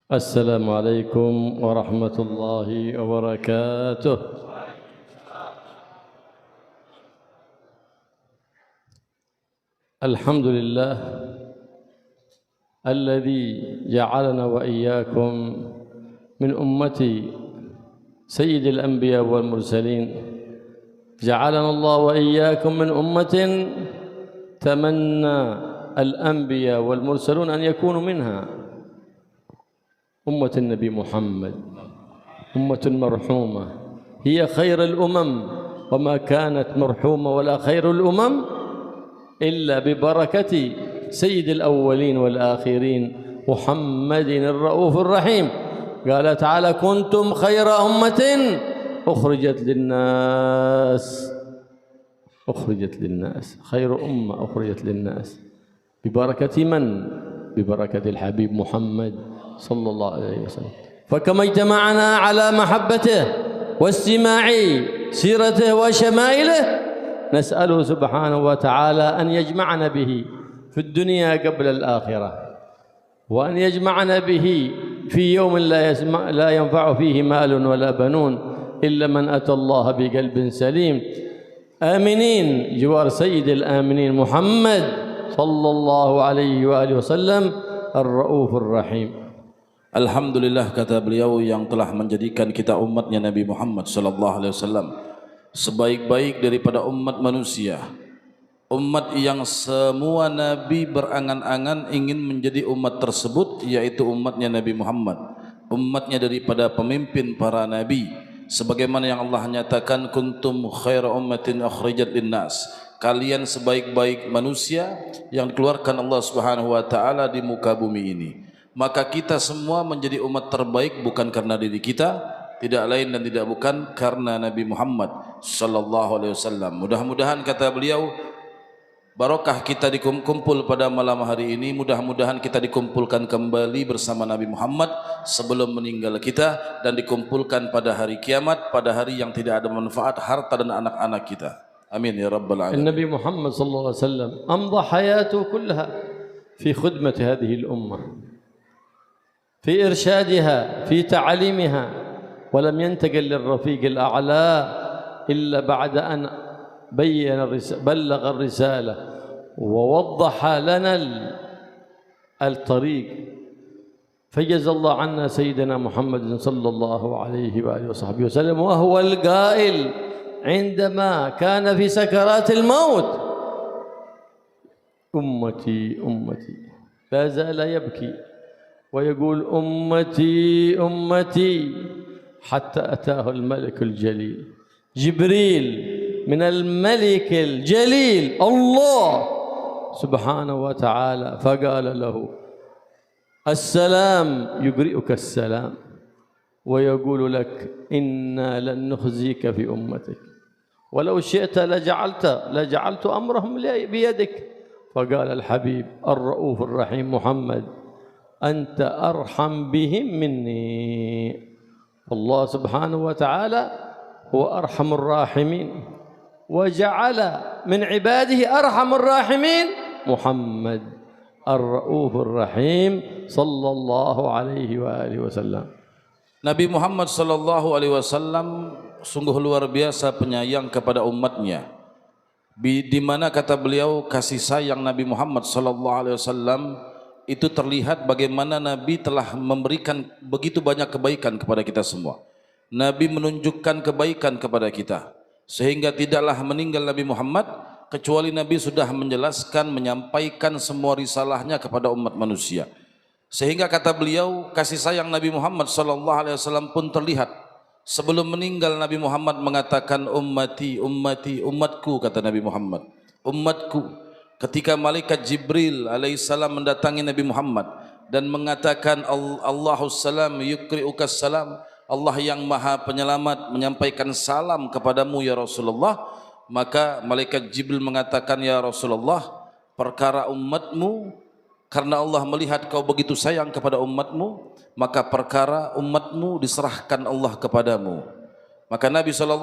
السلام عليكم ورحمة الله وبركاته. الحمد لله الذي جعلنا وإياكم من أمة سيد الأنبياء والمرسلين. جعلنا الله وإياكم من أمة تمنى الأنبياء والمرسلون أن يكونوا منها، أمة النبي محمد، أمة مرحومة، هي خير الأمم، وما كانت مرحومة ولا خير الأمم إلا ببركة سيد الأولين والآخرين محمد الرؤوف الرحيم. قال تعالى: كنتم خير أمة أخرجت للناس، خير أمة أخرجت للناس ببركة من؟ ببركة الحبيب محمد صلى الله عليه وسلم. فكما اجتمعنا على محبته واستماع سيرته وشمائله، نسأله سبحانه وتعالى أن يجمعنا به في الدنيا قبل الآخرة، وأن يجمعنا به في يوم لا ينفع فيه مال ولا بنون إلا من أتى الله بقلب سليم، آمنين جوار سيد الآمنين محمد صلى الله عليه وآله وسلم الرؤوف الرحيم. Alhamdulillah, kata beliau, yang telah menjadikan kita umatnya Nabi Muhammad sallallahu alaihi wasallam sebaik-baik daripada umat manusia, umat yang semua nabi berangan-angan ingin menjadi umat tersebut, yaitu umatnya Nabi Muhammad, umatnya daripada pemimpin para nabi, sebagaimana yang Allah nyatakan, kuntum khaira ummatin akhrijat linnas, kalian sebaik-baik manusia yang dikeluarkan Allah Subhanahu wa taala di muka bumi ini. Maka kita semua menjadi umat terbaik bukan karena diri kita, tidak lain dan tidak bukan karena Nabi Muhammad sallallahu alaihi wasallam. Mudah-mudahan, kata beliau, barokah kita dikumpul pada malam hari ini. Mudah-mudahan kita dikumpulkan kembali bersama Nabi Muhammad sebelum meninggal kita, dan dikumpulkan pada hari kiamat, pada hari yang tidak ada manfaat harta dan anak-anak kita. Amin ya rabbal alamin. Nabi Muhammad sallallahu alaihi wasallam amdha hayatuhu kullaha fi khidmati hadhihi al-ummah, في إرشادها، في تعليمها، ولم ينتقل للرفيق الأعلى إلا بعد أن بلغ الرسالة ووضح لنا الطريق. فجزا الله عنا سيدنا محمد صلى الله عليه وآله وصحبه وسلم، وهو القائل عندما كان في سكرات الموت: أمتي أمتي، لا زال يبكي ويقول أمتي أمتي، حتى أتاه الملك الجليل جبريل من الملك الجليل الله سبحانه وتعالى، فقال له: السلام، يقرئك السلام ويقول لك: إنا لن نخزيك في أمتك، ولو شئت لجعلت أمرهم بيدك. فقال الحبيب الرؤوف الرحيم محمد: أنت أرحم بهم مني. الله سبحانه وتعالى هو أرحم الراحمين، وجعل من عباده أرحم الراحمين محمد الرؤوف الرحيم صلى الله عليه وآله وسلم. Nabi Muhammad sallallahu alaihi wasallam sungguh luar biasa penyayang kepada umatnya, di mana, kata beliau, kasih sayang Nabi Muhammad sallallahu alaihi wasallam itu terlihat bagaimana Nabi telah memberikan begitu banyak kebaikan kepada kita semua. Nabi menunjukkan kebaikan kepada kita, sehingga tidaklah meninggal Nabi Muhammad kecuali Nabi sudah menjelaskan, menyampaikan semua risalahnya kepada umat manusia. Sehingga, kata beliau, kasih sayang Nabi Muhammad SAW pun terlihat. Sebelum meninggal, Nabi Muhammad mengatakan, ummati, ummati, umatku, kata Nabi Muhammad, umatku. Ketika malaikat Jibril alaihissalam mendatangi Nabi Muhammad dan mengatakan, Allahus salam yukri'ukas salam, Allah yang maha penyelamat menyampaikan salam kepadamu ya Rasulullah, maka malaikat Jibril mengatakan, ya Rasulullah, perkara umatmu, karena Allah melihat kau begitu sayang kepada umatmu, maka perkara umatmu diserahkan Allah kepadamu. Maka Nabi SAW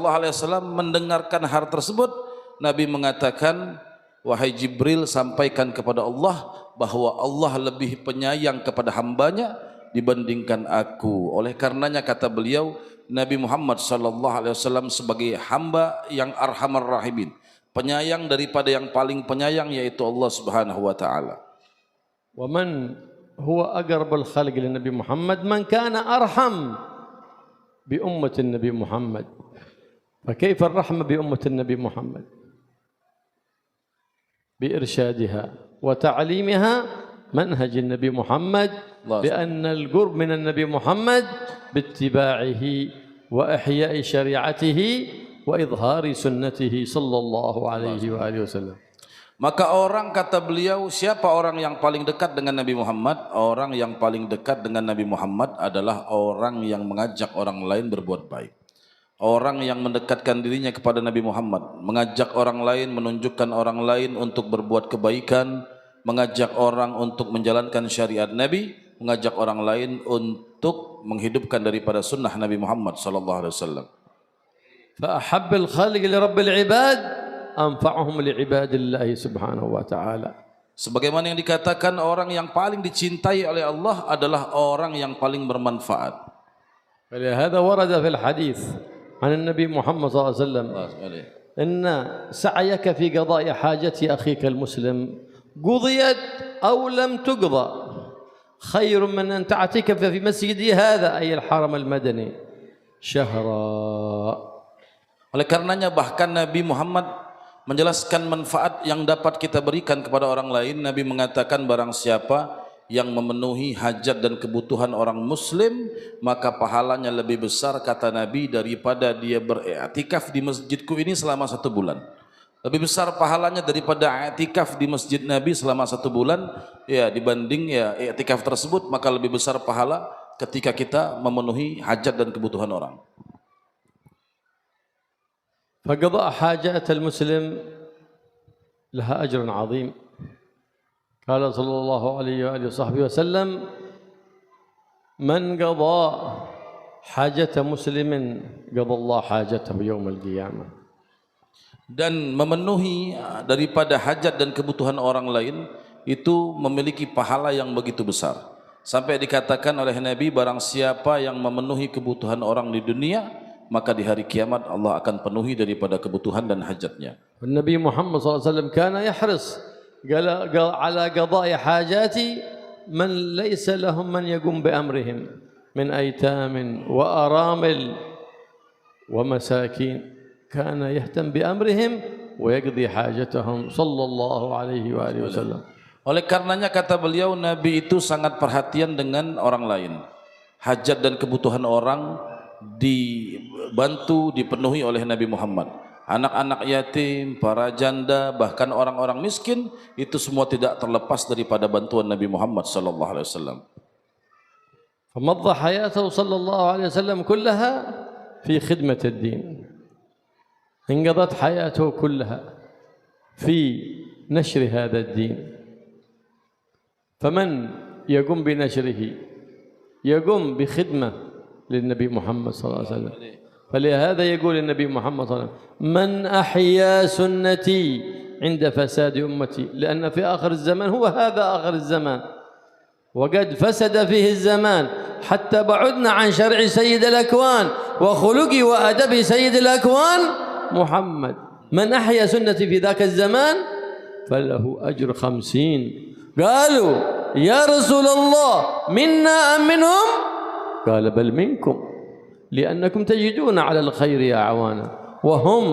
mendengarkan hal tersebut. Nabi mengatakan, wahai Jibril, sampaikan kepada Allah bahwa Allah lebih penyayang kepada hambanya dibandingkan aku. Oleh karenanya kata beliau, Nabi Muhammad sallallahu alaihi wasallam sebagai hamba yang arhamar rahimin, penyayang daripada yang paling penyayang, yaitu Allah Subhanahu wa taala. Wa man huwa aqrabul khalqi lin Nabi Muhammad man kana arham bi ummati Nabi Muhammad. Fa kaifa ar-rahma bi ummati Nabi Muhammad? Bi irsyadiha wa ta'limiha منهج النبي محمد بأن القرب من النبي محمد باتباعه وإحياء شريعته وإظهار سنته صلى الله عليه وآله وسلم. Maka orang, kata beliau, siapa orang yang paling dekat dengan Nabi Muhammad? Orang yang paling dekat dengan Nabi Muhammad adalah orang yang mengajak orang lain berbuat baik. Orang yang mendekatkan dirinya kepada Nabi Muhammad, mengajak orang lain, menunjukkan orang lain untuk berbuat kebaikan, mengajak orang untuk menjalankan syariat Nabi, mengajak orang lain untuk menghidupkan daripada sunnah Nabi Muhammad sallallahu alaihi wasallam. Fa ahabbul khaliq li rabbil ibad anfa'uhum li ibadillah subhanahu wa ta'ala. Sebagaimana yang dikatakan, orang yang paling dicintai oleh Allah adalah orang yang paling bermanfaat. Falihada warada fil hadis an Nabi Muhammad sallallahu alaihi wasallam, inna sa'yaka fi qada'i hajati akhika al-muslim قضيت أو لم تقضى خير من أن تعتكف في مسجدي هذا أي الحرم المدني شهرا. Oleh karenanya bahkan Nabi Muhammad menjelaskan manfaat yang dapat kita berikan kepada orang lain. Nabi mengatakan, barang siapa yang memenuhi hajat dan kebutuhan orang muslim, maka pahalanya lebih besar, kata Nabi, daripada dia beriktikaf di masjidku ini selama 1 bulan. Lebih besar pahalanya daripada i'tikaf di masjid Nabi selama 1 bulan, ya, dibanding ya i'tikaf tersebut, maka lebih besar pahala ketika kita memenuhi hajat dan kebutuhan orang. فقضاء حاجات المسلم لها أجر عظيم. قال صلى الله عليه وآله وصحبه وسلم من قضى حاجة مسلم قضى الله حاجته يوم القيامة. Dan memenuhi daripada hajat dan kebutuhan orang lain itu memiliki pahala yang begitu besar, sampai dikatakan oleh Nabi, barang siapa yang memenuhi kebutuhan orang di dunia, maka di hari kiamat Allah akan penuhi daripada kebutuhan dan hajatnya. Nabi Muhammad SAW kana yahris ala qada'i hajati man laysa lahum man yaqum bi amrihim min aytamin wa aramil wa masakin. كان يهتم بأمرهم ويقضي حاجتهم صلى الله عليه وآله وسلم. Oleh karenanya kata beliau, Nabi itu sangat perhatian dengan orang lain. Hajat dan kebutuhan orang dibantu, dipenuhi oleh Nabi Muhammad. Anak-anak yatim, para janda, bahkan orang-orang miskin, itu semua tidak terlepas daripada bantuan Nabi Muhammad sallallahu alaihi wasallam. فمضى حياته صلى الله عليه وسلم كلها في خدمة الدين. انقضت حياته كلها في نشر هذا الدين. فمن يقوم بنشره يقوم بخدمة للنبي محمد صلى الله عليه وسلم. فلهذا يقول النبي محمد صلى الله عليه وسلم من أحيا سنتي عند فساد أمتي، لأن في آخر الزمان هو هذا آخر الزمان وقد فسد فيه الزمان حتى بعدنا عن شرع سيد الأكوان وخلق وأدب سيد الأكوان محمد. من أحيا سنتي في ذاك الزمان فله أجر 50. قالوا يا رسول الله منا أم منهم؟ قال بل منكم لأنكم تجدون على الخير يا عوانا وهم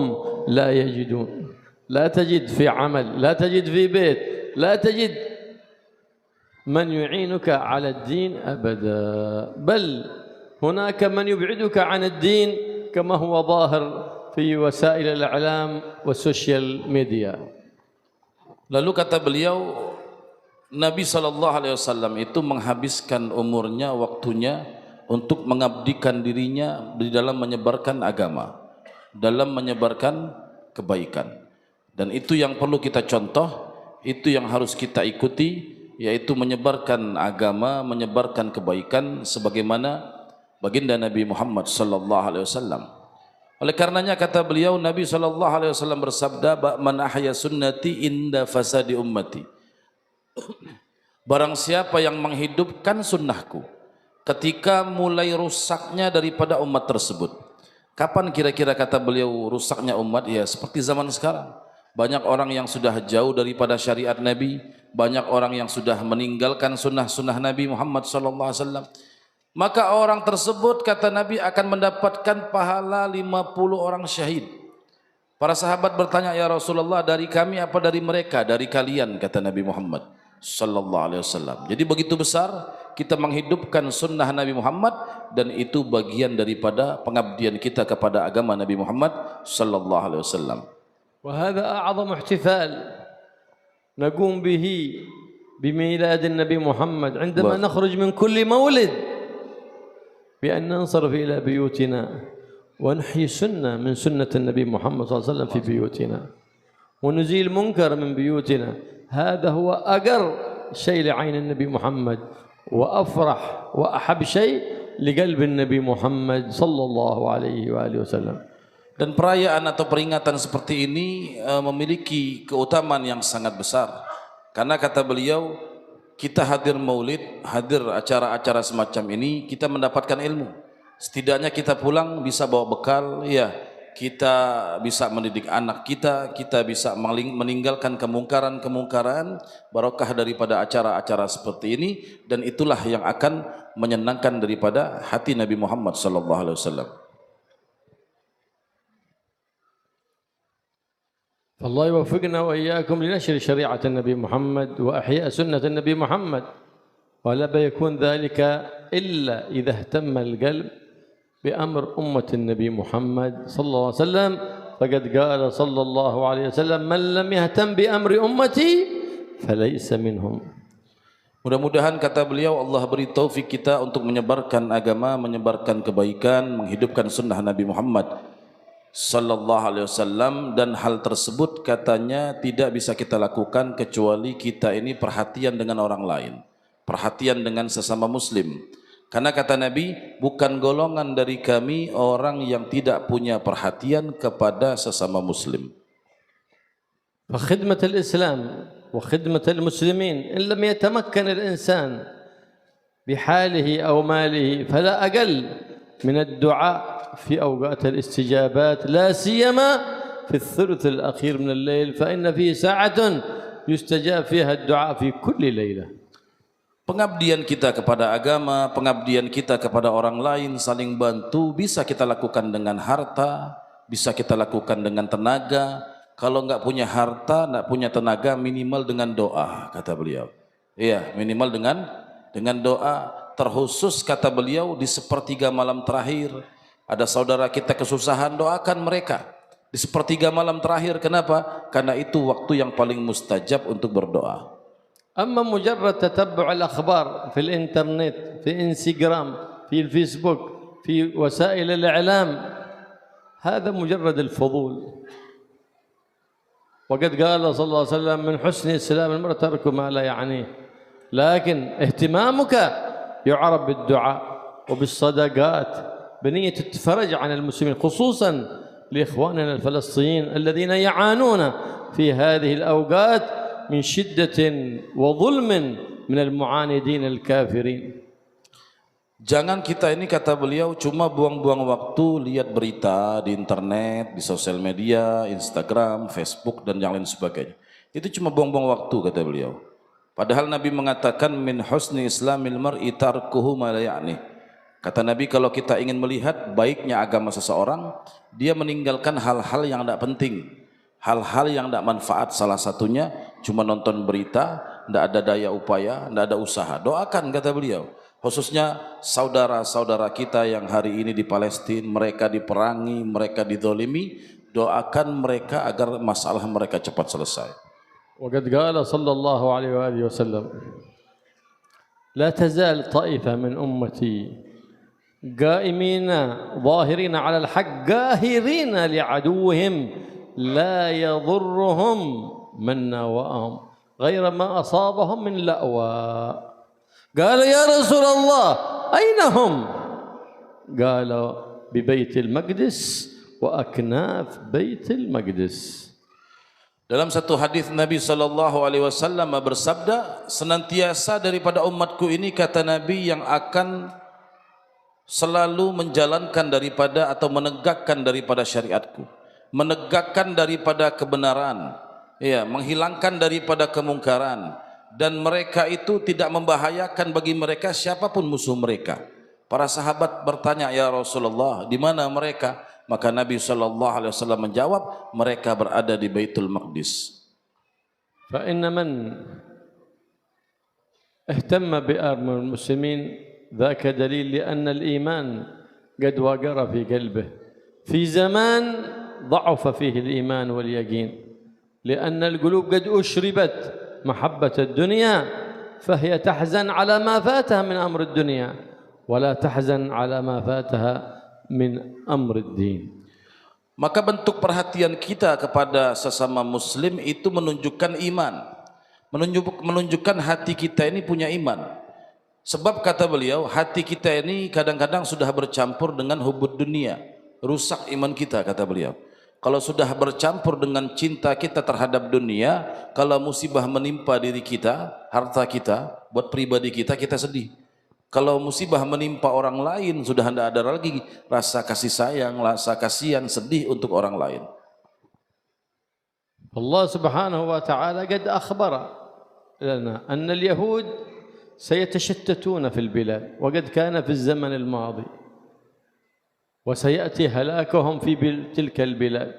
لا يجدون. لا تجد في عمل، لا تجد في بيت، لا تجد من يعينك على الدين أبدا، بل هناك من يبعدك عن الدين كما هو ظاهر في وسائل الإعلام والسوشيال ميديا. Lalu kata beliau, Nabi SAW itu menghabiskan umurnya, waktunya untuk mengabdikan dirinya di dalam menyebarkan agama, dalam menyebarkan kebaikan. Dan itu yang perlu kita contoh, itu yang harus kita ikuti, yaitu menyebarkan agama, menyebarkan kebaikan sebagaimana baginda Nabi Muhammad SAW. Oleh karenanya kata beliau, Nabi SAW bersabda, man ahya sunnati inda fasadi ummati. Barang siapa yang menghidupkan sunnahku ketika mulai rusaknya daripada umat tersebut. Kapan kira-kira kata beliau rusaknya umat? Ya seperti zaman sekarang. Banyak orang yang sudah jauh daripada syariat Nabi, banyak orang yang sudah meninggalkan sunnah-sunnah Nabi Muhammad sallallahu alaihi wasallam. Maka orang tersebut kata Nabi akan mendapatkan pahala 50 orang syahid. Para sahabat bertanya, ya Rasulullah, dari kami apa dari mereka? Dari kalian, kata Nabi Muhammad sallallahu alaihi wasallam. Jadi begitu besar kita menghidupkan sunnah Nabi Muhammad, dan itu bagian daripada pengabdian kita kepada agama Nabi Muhammad sallallahu alaihi wasallam. وهذا أعظم احتفال نقوم به بميلاد النبي محمد عندما نخرج من كل مولد بأن ننصرف إلى بيوتنا ونحيي سنة من سنة النبي محمد صلى الله عليه وسلم في بيوتنا ونزيل منكر من بيوتنا. هذا هو أقر شيء لعين النبي محمد وأفرح وأحب شيء لقلب النبي محمد صلى الله عليه وآله وسلم. Dan perayaan atau peringatan seperti ini memiliki keutamaan yang sangat besar. Karena kata beliau, kita hadir maulid, hadir acara-acara semacam ini, kita mendapatkan ilmu. Setidaknya kita pulang bisa bawa bekal, ya, kita bisa mendidik anak kita, kita bisa meninggalkan kemungkaran-kemungkaran, barokah daripada acara-acara seperti ini, dan itulah yang akan menyenangkan daripada hati Nabi Muhammad sallallahu alaihi wasallam. الله يوفقنا وإياكم لنشر شريعة النبي محمد وأحياء سنة النبي محمد، ولا يكون ذلك إلا إذا اهتم القلب بأمر أمة النبي محمد صلى الله عليه وسلم. فقد قال صلى الله عليه وسلم: من لم يهتم بأمر أمتي فليس منهم. Mudah-mudahan kata beliau, Allah beri taufik kita untuk menyebarkan agama, menyebarkan kebaikan, menghidupkan sunnah Nabi Muhammad sallallahu alaihi wasallam, dan hal tersebut katanya tidak bisa kita lakukan kecuali kita ini perhatian dengan orang lain, perhatian dengan sesama muslim. Karena kata Nabi, bukan golongan dari kami orang yang tidak punya perhatian kepada sesama muslim. فخدمة الإسلام وخدمة المسلمين إن لم يتمكن الإنسان بحاله أو ماله فلا أقل من الدعاء في أوقات الاستجابات، لا سيما في الثلث الأخير من الليل، فإن فيه ساعة يستجاب فيها الدعاء في كل ليلة. Pengabdian kita kepada agama, pengabdian kita kepada orang lain, saling bantu, bisa kita lakukan dengan harta, bisa kita lakukan dengan tenaga. Kalau enggak punya harta, enggak punya tenaga, minimal dengan doa, kata beliau. Iya, minimal dengan doa. Terkhusus kata beliau di sepertiga malam terakhir, ada saudara kita kesusahan, doakan mereka di sepertiga malam terakhir. Kenapa? Karena itu waktu yang paling mustajab untuk berdoa. أما مجرد تتبع الأخبار في الإنترنت، في إنستغرام، في الفيسبوك، في وسائل الإعلام، هذا مجرد الفضول. وقد قال صلى الله عليه وسلم: من حسن إسلام المرء ترك ما لا يعنيه. لكن اهتمامك يعرف بالدعاء وبالصدقات بنية التفرج عن المسلمين، خصوصا لإخواننا الفلسطينيين الذين يعانون في هذه الأوقات من شدة وظلم من المعاندين الكافرين. Jangan kita ini, kata beliau, cuma buang-buang waktu lihat berita di internet, di sosial media, Instagram, Facebook, dan yang lain sebagainya. Itu cuma buang-buang waktu, kata beliau. Padahal Nabi mengatakan, min husni islamil mar'i tarkuhu ma la ya'ni. Kata Nabi, kalau kita ingin melihat baiknya agama seseorang, dia meninggalkan hal-hal yang tidak penting, hal-hal yang tidak manfaat. Salah satunya cuma nonton berita, tidak ada daya upaya, tidak ada usaha. Doakan, kata beliau, khususnya saudara-saudara kita yang hari ini di Palestina, mereka diperangi, mereka dizalimi, doakan mereka agar masalah mereka cepat selesai. وقد قال صلى الله عليه وآله وسلم: لا تزال طائفة من أمتي قائمين ظاهرين على الحق قاهرين لعدوهم لا يضرهم من ناوأهم غير ما أصابهم من لأواء. قال: يا رسول الله أين هم؟ قال: ببيت المقدس وأكناف بيت المقدس. Dalam satu hadis Nabi SAW bersabda, senantiasa daripada umatku ini, kata Nabi, yang akan selalu menjalankan daripada atau menegakkan daripada syariatku, menegakkan daripada kebenaran, ya, menghilangkan daripada kemungkaran, dan mereka itu tidak membahayakan bagi mereka siapapun musuh mereka. Para sahabat bertanya, ya Rasulullah, di mana mereka? Maka Nabi SAW menjawab, mereka berada di Baitul Maqdis. فإن من اهتم بأمر المسلمين ذاك دليل لأن الإيمان قد وقر في قلبه في زمان ضعف فيه الإيمان واليقين، لأن القلوب قد أشربت محبة الدنيا فهي تحزن على ما فاتها من أمر الدنيا ولا تحزن على ما فاتها من أمر الدين. Maka bentuk perhatian kita kepada sesama muslim itu menunjukkan iman, menunjukkan hati kita ini punya iman. Sebab kata beliau, hati kita ini kadang-kadang sudah bercampur dengan hubud dunia, rusak iman kita, kata beliau. Kalau sudah bercampur dengan cinta kita terhadap dunia, kalau musibah menimpa diri kita, harta kita, buat pribadi kita, kita sedih. Kalau musibah menimpa orang lain, sudah tidak ada lagi rasa kasih sayang, rasa kasihan, sedih untuk orang lain. Allah subhanahu wa ta'ala قد أخبر لنا أن اليهود سيتشتتون في البلاد وقد كان في الزمن الماضي وسيأتي هلاكهم في تلك البلاد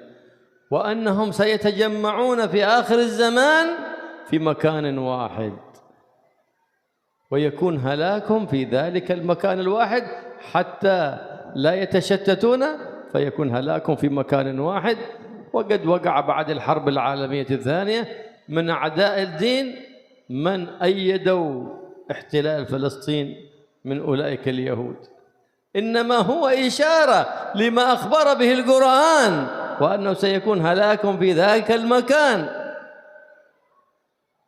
وأنهم سيتجمعون في آخر الزمان في مكان واحد ويكون هلاكهم في ذلك المكان الواحد حتى لا يتشتتون فيكون هلاكهم في مكان واحد. وقد وقع بعد الحرب العالمية الثانية من أعداء الدين من أيدوا احتلال فلسطين من أولئك اليهود، إنما هو إشارة لما أخبر به القرآن وأنه سيكون هلاكهم في ذلك المكان،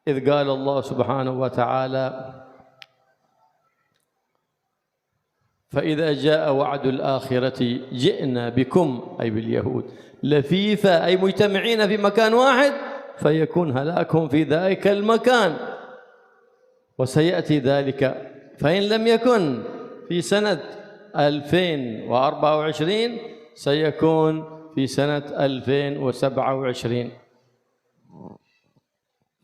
إذ قال الله سبحانه وتعالى فإذا جاء وعد الآخرة جئنا بكم أي باليهود لفيفا أي مجتمعين في مكان واحد فيكون هلاكهم في ذلك المكان وسيأتي ذلك، فإن لم يكن في سنة 2024 سيكون في سنة 2027.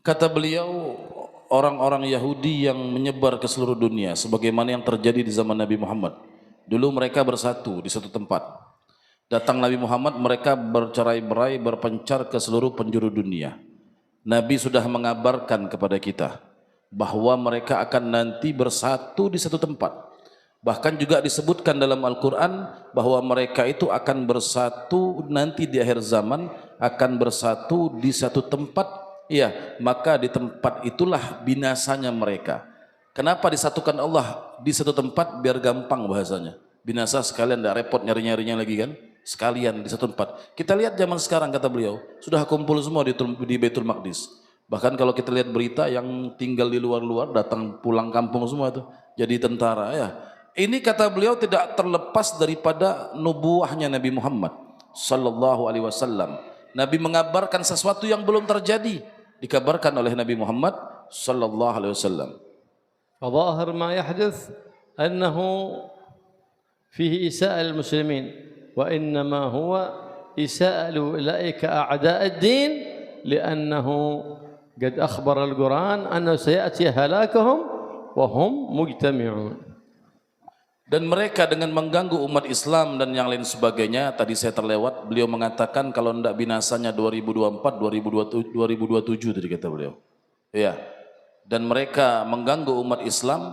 Kata beliau, orang-orang Yahudi yang menyebar ke seluruh dunia sebagaimana yang terjadi di zaman Nabi Muhammad. Dulu mereka bersatu di satu tempat. Datang Nabi Muhammad, mereka bercerai-berai, berpencar ke seluruh penjuru dunia. Nabi sudah mengabarkan kepada kita bahwa mereka akan nanti bersatu di satu tempat. Bahkan juga disebutkan dalam Al-Quran bahwa mereka itu akan bersatu nanti di akhir zaman, akan bersatu di satu tempat. Iya, maka di tempat itulah binasanya mereka. Kenapa disatukan Allah di satu tempat? Biar gampang bahasanya. Binasa sekalian, tidak repot nyari-nyarinya lagi kan? Sekalian di satu tempat. Kita lihat zaman sekarang, kata beliau, sudah kumpul semua di Baitul Maqdis. Bahkan kalau kita lihat berita yang tinggal di luar-luar datang pulang kampung semua tuh jadi tentara ya. Ini kata beliau tidak terlepas daripada nubuahnya Nabi Muhammad sallallahu alaihi wasallam. Nabi mengabarkan sesuatu yang belum terjadi, dikabarkan oleh Nabi Muhammad sallallahu alaihi wasallam. فظاهر ما يحدث أنه فيه إساءة للمسلمين وإنما هو إساءة لأولئك أعداء الدين لأنه قد أخبر القرآن أنه سيأتي هلاكهم وهم مجتمعون. Dan mereka dengan mengganggu umat Islam dan yang lain sebagainya, tadi saya terlewat, beliau mengatakan kalau tidak binasanya 2024, 2027 tadi kata beliau. Iya. Dan mereka mengganggu umat Islam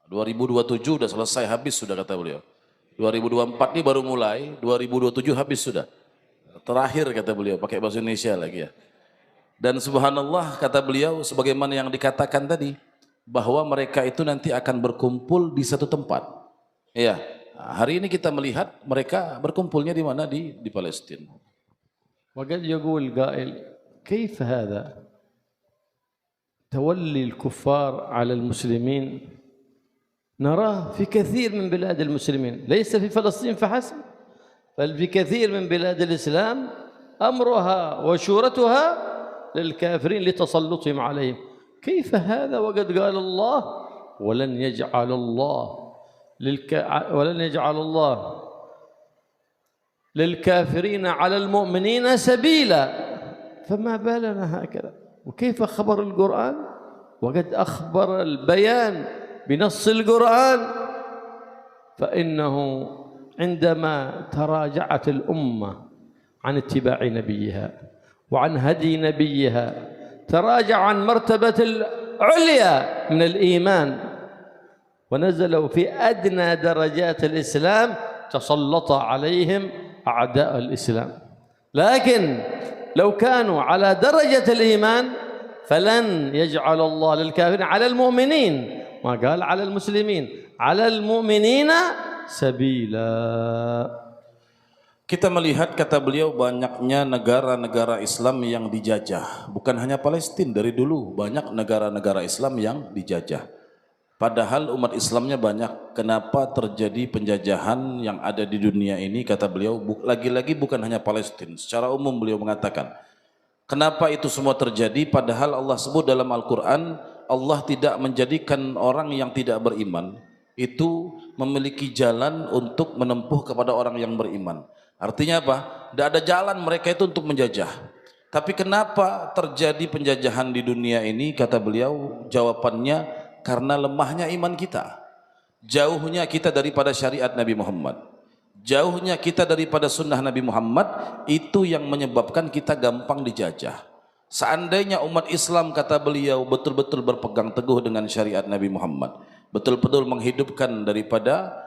2027 sudah selesai, habis sudah kata beliau. 2024 ini baru mulai, 2027 habis sudah. Terakhir kata beliau, pakai bahasa Indonesia lagi ya. Dan subhanallah kata beliau sebagaimana yang dikatakan tadi bahwa mereka itu nanti akan berkumpul di satu tempat. Iya, hari ini kita melihat mereka berkumpulnya di mana, di Palestina. وقد يقول قائل كيف هذا تولي الكفار على المسلمين نراه في كثير من بلاد المسلمين ليس في فلسطين فحسب بل في كثير من بلاد الإسلام أمرها وشورتها للكافرين لتسلطهم عليهم كيف هذا وقد قال الله ولن يجعل الله للكافرين على المؤمنين سبيلا. فما بالنا هكذا؟ وكيف خبر القرآن وقد أخبر البيان بنص القرآن؟ فإنه عندما تراجعت الأمة عن اتباع نبيها وعن هدي نبيها، تراجع عن مرتبة العليا من الإيمان ونزلوا في أدنى درجات الإسلام، تسلط عليهم أعداء الإسلام. لكن لو كانوا على درجة الإيمان فلن يجعل الله للكافرين على المؤمنين، ما قال على المسلمين، على المؤمنين سبيلا. Kita melihat, kata beliau, banyaknya negara-negara Islam yang dijajah. Bukan hanya Palestina, dari dulu banyak negara-negara Islam yang dijajah. Padahal umat Islamnya banyak. Kenapa terjadi penjajahan yang ada di dunia ini? Kata beliau, lagi-lagi bukan hanya Palestina. Secara umum beliau mengatakan, kenapa itu semua terjadi? Padahal Allah sebut dalam Al-Quran, Allah tidak menjadikan orang yang tidak beriman itu memiliki jalan untuk menempuh kepada orang yang beriman. Artinya apa? Tidak ada jalan mereka itu untuk menjajah. Tapi kenapa terjadi penjajahan di dunia ini? Kata beliau, jawabannya karena lemahnya iman kita, jauhnya kita daripada syariat Nabi Muhammad, jauhnya kita daripada sunnah Nabi Muhammad, itu yang menyebabkan kita gampang dijajah. Seandainya umat Islam, kata beliau, betul-betul berpegang teguh dengan syariat Nabi Muhammad, betul-betul menghidupkan daripada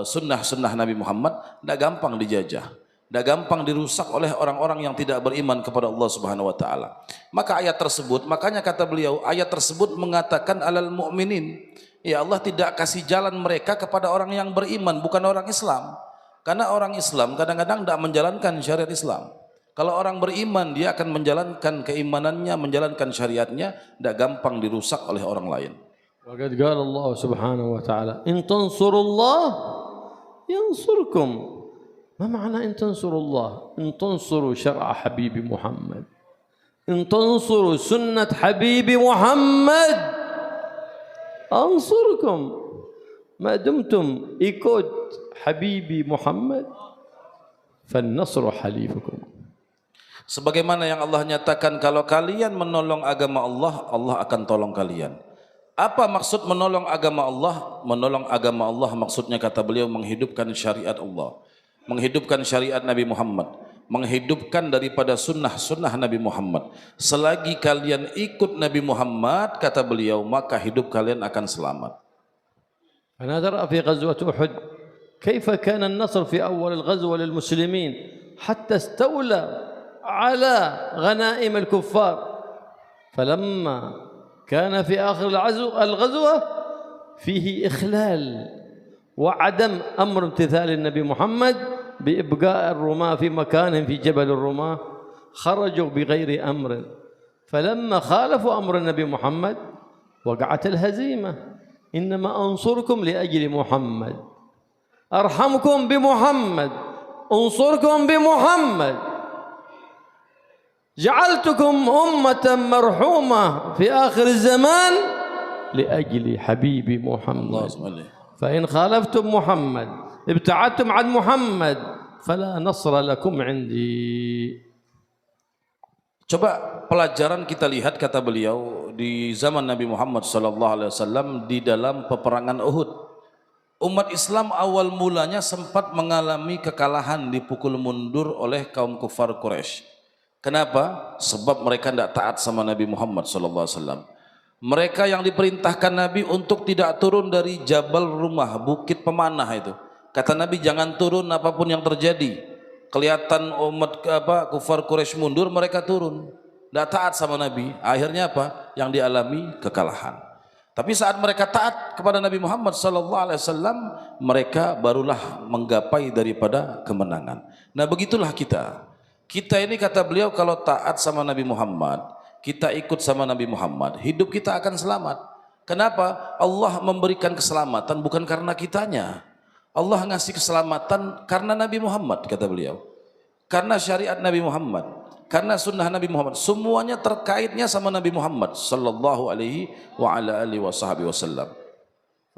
sunnah-sunnah Nabi Muhammad, tidak gampang dijajah, tidak gampang dirusak oleh orang-orang yang tidak beriman kepada Allah Subhanahu wa taala. Maka ayat tersebut, makanya kata beliau, ayat tersebut mengatakan alal mu'minin. Ya, Allah tidak kasih jalan mereka kepada orang yang beriman, bukan orang Islam. Karena orang Islam kadang-kadang tidak menjalankan syariat Islam. Kalau orang beriman, dia akan menjalankan keimanannya, menjalankan syariatnya, tidak gampang dirusak oleh orang lain. وقد قال الله سبحانه وتعالى إن تنصروا الله ينصركم. ما معنى إن تنصروا الله؟ إن تنصروا شرع حبيب محمد، إن تنصروا سنة حبيب محمد أنصركم. ما دمتم ikut حبيبي محمد فالنصر حليفكم. Sebagaimana yang Allah nyatakan, kalau kalian menolong agama Allah, Allah akan tolong kalian. Apa maksud menolong agama Allah? Menolong agama Allah maksudnya, kata beliau, menghidupkan syariat Allah, menghidupkan syariat Nabi Muhammad, menghidupkan daripada sunnah-sunnah Nabi Muhammad. Selagi kalian ikut Nabi Muhammad, kata beliau, maka hidup kalian akan selamat. أنا ترى في غزوة أحد كيف كان النصر في أول الغزوة للمسلمين حتى استولى على غنائم الكفار، فلما كان في آخر الغزوة فيه إخلال وعدم أمر امتثال النبي محمد بإبقاء الرماة في مكانهم في جبل الرماة، خرجوا بغير أمر، فلما خالفوا أمر النبي محمد وقعت الهزيمة. إنما أنصركم لأجل محمد، أرحمكم بمحمد، أنصركم بمحمد، جعلتكم أمة مرحومة في آخر الزمان لأجل حبيبي محمد، فإن خالفتم محمد ابتعدتم عن محمد فلا نصر لكم عندي. Coba pelajaran kita lihat, kata beliau, di zaman Nabi Muhammad SAW di dalam peperangan Uhud. Umat Islam awal mulanya sempat mengalami kekalahan, dipukul mundur oleh kaum kufar Quraisy. Kenapa? Sebab mereka tidak taat sama Nabi Muhammad SAW. Mereka yang diperintahkan Nabi untuk tidak turun dari Jabal Rumah, bukit pemanah itu. Kata Nabi, jangan turun apapun yang terjadi. Kelihatan umat kufar Quraisy mundur, mereka turun. Tidak taat sama Nabi. Akhirnya apa? Yang dialami kekalahan. Tapi saat mereka taat kepada Nabi Muhammad SAW, mereka barulah menggapai daripada kemenangan. Nah, begitulah kita. Kita ini, kata beliau, kalau taat sama Nabi Muhammad, kita ikut sama Nabi Muhammad, hidup kita akan selamat. Kenapa? Allah memberikan keselamatan bukan karena kitanya. Allah ngasih keselamatan karena Nabi Muhammad, kata beliau. Karena syariat Nabi Muhammad. Karena sunnah Nabi Muhammad semuanya terkaitnya sama Nabi Muhammad sallallahu alaihi wa ala alihi wasallam.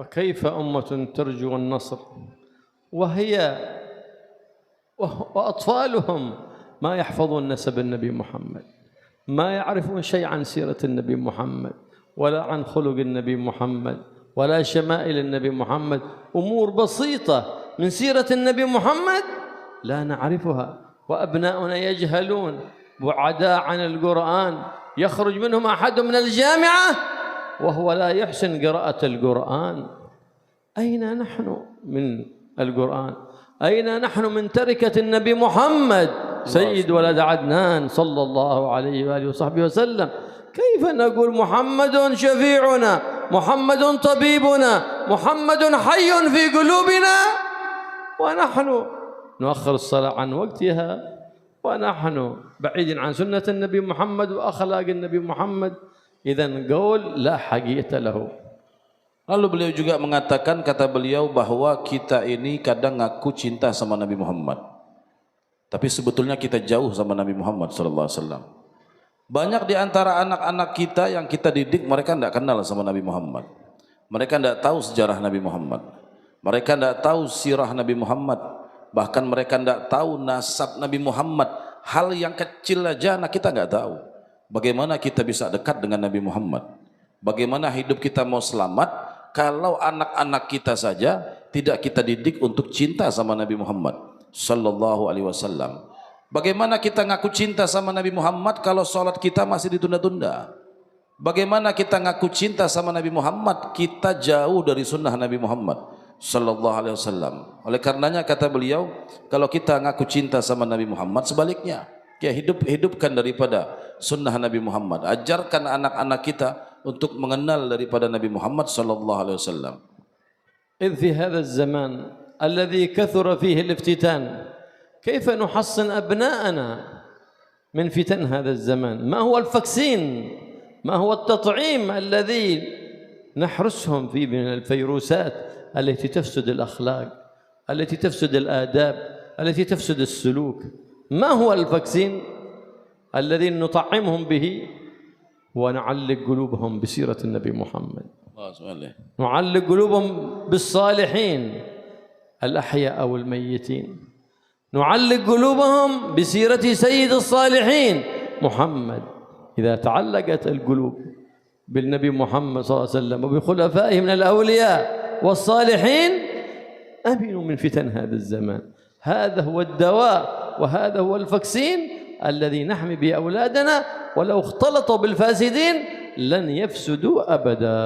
فكيف أمة ترجو النصر وهي وأطفالهم ما يحفظون نسب النبي محمد، ما يعرفون شيء عن سيرة النبي محمد ولا عن خلق النبي محمد ولا شمائل النبي محمد. أمور بسيطة من سيرة النبي محمد لا نعرفها، وأبناؤنا يجهلون بعداء عن القرآن، يخرج منهم أحد من الجامعة وهو لا يحسن قراءة القرآن. أين نحن من القرآن؟ أين نحن من تركة النبي محمد سيد ولد عدنان صلى الله عليه وآله وصحبه وسلم؟ كيف نقول محمد شفيعنا، محمد طبيبنا، محمد حي في قلوبنا، ونحن نؤخر الصلاة عن وقتها، ونحن بعيد عن سنة النبي محمد وأخلاق النبي محمد. إذن قول لا حقيقة له. Lalu beliau juga mengatakan, kata beliau, bahwa kita ini kadang ngaku cinta sama Nabi Muhammad, tapi sebetulnya kita jauh sama Nabi Muhammad SAW. Banyak di antara anak-anak kita yang kita didik, mereka tidak kenal sama Nabi Muhammad. Mereka tidak tahu sejarah Nabi Muhammad. Mereka tidak tahu sirah Nabi Muhammad. Bahkan mereka tidak tahu nasab Nabi Muhammad. Hal yang kecil aja anak kita tidak tahu. Bagaimana kita bisa dekat dengan Nabi Muhammad? Bagaimana hidup kita mau selamat kalau anak-anak kita saja tidak kita didik untuk cinta sama Nabi Muhammad sallallahu alaihi wasallam? Bagaimana kita ngaku cinta sama Nabi Muhammad kalau sholat kita masih ditunda-tunda? Bagaimana kita ngaku cinta sama Nabi Muhammad, kita jauh dari sunnah Nabi Muhammad sallallahu alaihi wasallam? Oleh karenanya kata beliau, kalau kita ngaku cinta sama Nabi Muhammad, sebaliknya ya hidupkan daripada sunnah Nabi Muhammad. Ajarkan anak-anak kita untuk mengenal daripada Nabi Muhammad sallallahu alaihi wasallam. إذ في هذا الزمان الذي كثر فيه الافتتان كيف نحصن أبناءنا من فتن هذا الزمان؟ ما هو الفاكسين؟ ما هو التطعيم الذي نحرسهم فيه من الفيروسات التي تفسد الأخلاق، التي تفسد الآداب، التي تفسد السلوك؟ ما هو الفاكسين الذي نطعمهم به ونعلق قلوبهم بسيرة النبي محمد، نعلق قلوبهم بالصالحين الأحياء أو الميتين، نعلق قلوبهم بسيرة سيد الصالحين محمد. إذا تعلقت القلوب بالنبي محمد صلى الله عليه وسلم وبخلفائه من الأولياء والصالحين أمنوا من فتن هذا الزمان. هذا هو الدواء وهذا هو الفاكسين الذي نحمي به أولادنا، ولو اختلطوا بالفاسدين لن يفسدوا أبدا.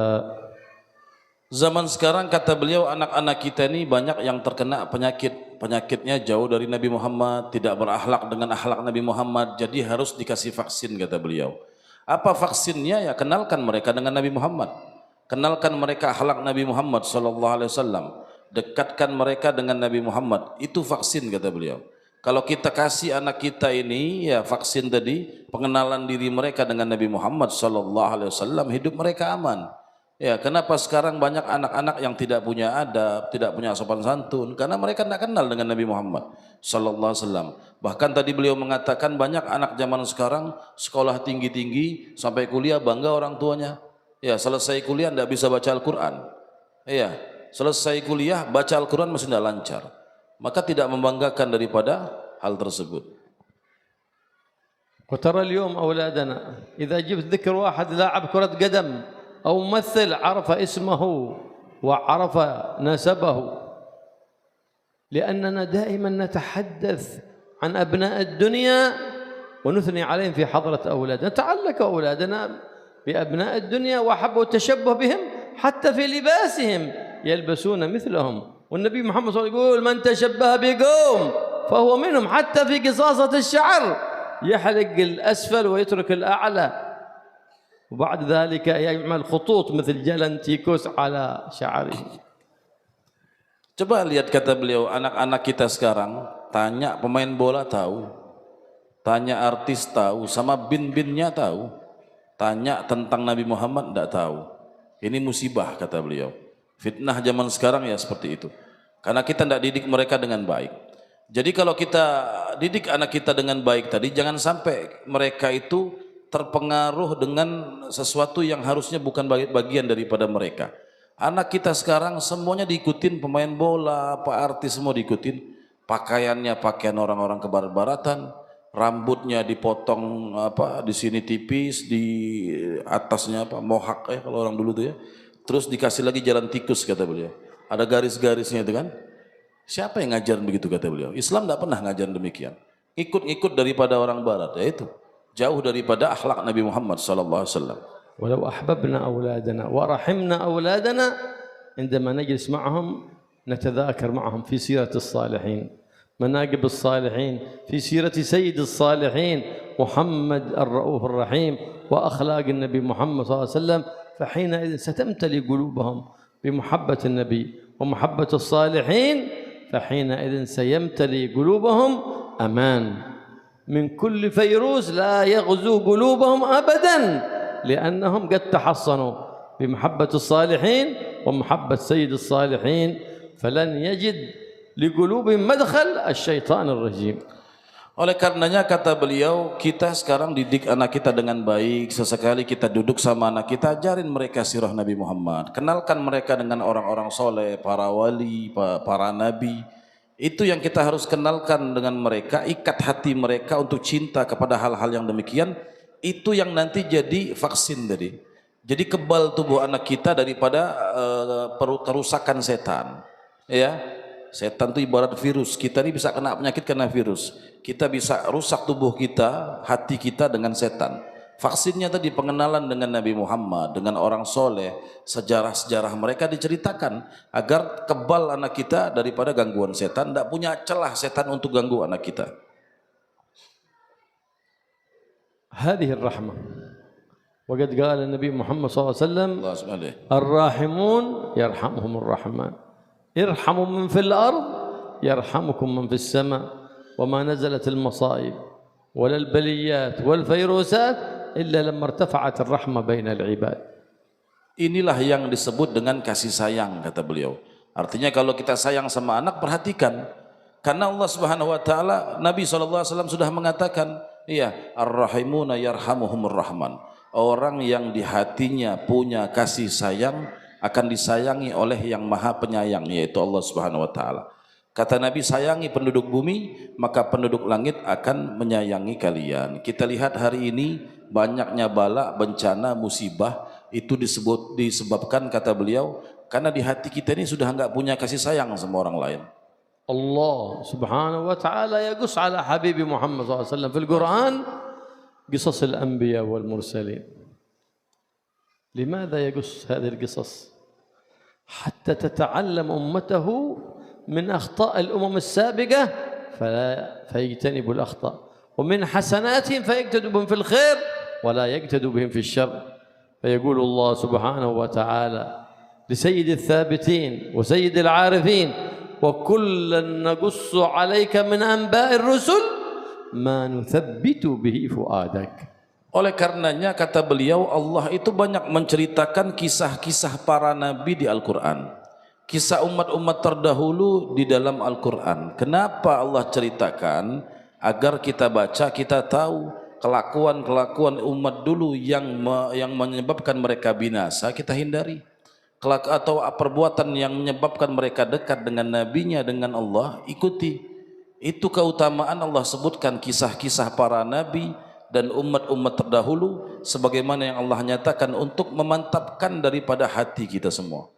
Zaman sekarang kata beliau, anak-anak kita ini banyak yang terkena penyakitnya jauh dari Nabi Muhammad, tidak berakhlak dengan akhlak Nabi Muhammad, jadi harus dikasih vaksin kata beliau. Apa vaksinnya? Ya kenalkan mereka dengan Nabi Muhammad, kenalkan mereka akhlak Nabi Muhammad sallallahu alaihi wasallam, dekatkan mereka dengan Nabi Muhammad, itu vaksin kata beliau. Kalau kita kasih anak kita ini ya vaksin tadi, pengenalan diri mereka dengan Nabi Muhammad sallallahu alaihi wasallam, hidup mereka aman. Ya, kenapa sekarang banyak anak-anak yang tidak punya adab, tidak punya sopan santun? Karena mereka tidak kenal dengan Nabi Muhammad sallallahu alaihi wasallam. Bahkan tadi beliau mengatakan banyak anak zaman sekarang sekolah tinggi-tinggi sampai kuliah bangga orang tuanya. Ya, selesai kuliah tidak bisa baca Al-Quran. Ya, selesai kuliah baca Al-Quran masih tidak lancar. Maka tidak membanggakan daripada hal tersebut. وترى اليوم أولادنا إذا جبت ذكر واحد لاعب كرة قدم أو ممثل عرف اسمه وعرف نسبه، لأننا دائما نتحدث عن أبناء الدنيا ونثني عليهم في حضرة أولادنا. تعلق أولادنا بأبناء الدنيا وحبوا التشبه بهم حتى في لباسهم يلبسون مثلهم، والنبي محمد صلى الله عليه وسلم يقول من تشبه بقوم فهو منهم، حتى في قصاصة الشعر يحلق الأسفل ويترك الأعلى، وبعد ذلك يعمل خطوط مثل جلنتيكوس على شعره. Coba lihat kata beliau, anak-anak kita sekarang tanya pemain bola tahu, tanya artis tahu, sama bin-binnya tahu, tanya tentang Nabi Muhammad tidak tahu. Ini musibah kata beliau. Fitnah zaman sekarang ya seperti itu. Karena kita tidak didik mereka dengan baik. Jadi kalau kita didik anak kita dengan baik tadi, jangan sampai mereka itu terpengaruh dengan sesuatu yang harusnya bukan bagian daripada mereka. Anak kita sekarang semuanya diikutin, pemain bola, apa artis semua diikutin, pakaiannya pakaian orang-orang kebarat-baratan, rambutnya dipotong apa di sini tipis, di atasnya apa mohak ya kalau orang dulu tuh ya. Terus dikasih lagi jalan tikus kata beliau. Ada garis-garisnya itu kan. Siapa yang ngajarin begitu kata beliau? Islam tidak pernah ngajarin demikian. Ikut-ikut daripada orang barat, yaitu jauh daripada akhlak Nabi Muhammad sallallahu alaihi wasallam. ولو أحببنا أولادنا ورحمنا أولادنا عندما نجلس معهم نتذاكر معهم في سيرة الصالحين، مناقب الصالحين، في سيرة سيد الصالحين محمد الرؤوف الرحيم وأخلاق النبي محمد صلى الله عليه وسلم، فحينئذ ستمتلي قلوبهم بمحبة النبي ومحبة الصالحين، فحينئذ سيمتلي قلوبهم أمان من كل فيروس لا يغزو قلوبهم أبدا، لأنهم قد تحصنوا بمحبة الصالحين ومحبة سيد الصالحين، فلن يجد لقلوبهم مدخل الشيطان الرجيم. Oleh karenanya kata beliau, kita sekarang didik anak kita dengan baik. Sesekali kita duduk sama anak kita, ajarin mereka sirah Nabi Muhammad. Kenalkan mereka dengan orang-orang soleh, para wali, para nabi. Itu yang kita harus kenalkan dengan mereka, ikat hati mereka untuk cinta kepada hal-hal yang demikian. Itu yang nanti jadi vaksin tadi. Jadi kebal tubuh anak kita daripada kerusakan setan. Ya, setan itu ibarat virus. Kita ini bisa kena penyakit karena virus. Kita bisa rusak tubuh kita, hati kita dengan setan. Vaksinnya tadi pengenalan dengan Nabi Muhammad, dengan orang soleh, sejarah-sejarah mereka diceritakan agar kebal anak kita daripada gangguan setan, tidak punya celah setan untuk ganggu anak kita. هذه الرحمة وقد قال النبي محمد صلى الله عليه وسلم Allah الراحمون يرحمهم الرحمن ارحموا من في الأرض يرحمكم من في السماء وما نزلت المصائب ولا البليات والفيروسات إلا لما ارتفعت الرحمة بين العباد. Inilah yang disebut dengan kasih sayang kata beliau. Artinya kalau kita sayang sama anak, perhatikan. Karena Allah Subhanahu wa taala, Nabi SAW sudah mengatakan, iya, ar-rahimuna yarhamuhumur rahman. Orang yang di hatinya punya kasih sayang akan disayangi oleh yang maha penyayang, yaitu Allah Subhanahu wa taala. Kata Nabi, sayangi penduduk bumi, maka penduduk langit akan menyayangi kalian. Kita lihat hari ini banyaknya bala, bencana, musibah, itu disebabkan kata beliau, karena di hati kita ini sudah enggak punya kasih sayang sama orang lain. الله سبحانه وتعالى يقص على حبيب محمد صلى الله عليه وسلم في القرآن قصص الأنبياء والمرسلين. لماذا يقص هذه القصص؟ حتى تتعلم أمته من أخطاء الأمم السابقة فيجتنبوا الأخطاء، ومن حسناتهم فيقتدوا بهم في الخير ولا يقتدوا بهم في الشر. فيقول الله سبحانه وتعالى لسيد الثابتين وسيد العارفين وكلا نقص عليك من أنباء الرسل ما نثبت به فؤادك. Oleh karenanya kata beliau, Allah itu banyak menceritakan kisah-kisah para nabi di Al-Quran, kisah umat-umat terdahulu di dalam Al-Quran. Kenapa Allah ceritakan? Agar kita baca, kita tahu kelakuan-kelakuan umat dulu yang menyebabkan mereka binasa, kita hindari. Atau perbuatan yang menyebabkan mereka dekat dengan nabinya, dengan Allah, ikuti. Itu keutamaan Allah sebutkan kisah-kisah para nabi dan umat-umat terdahulu sebagaimana yang Allah nyatakan untuk memantapkan daripada hati kita semua.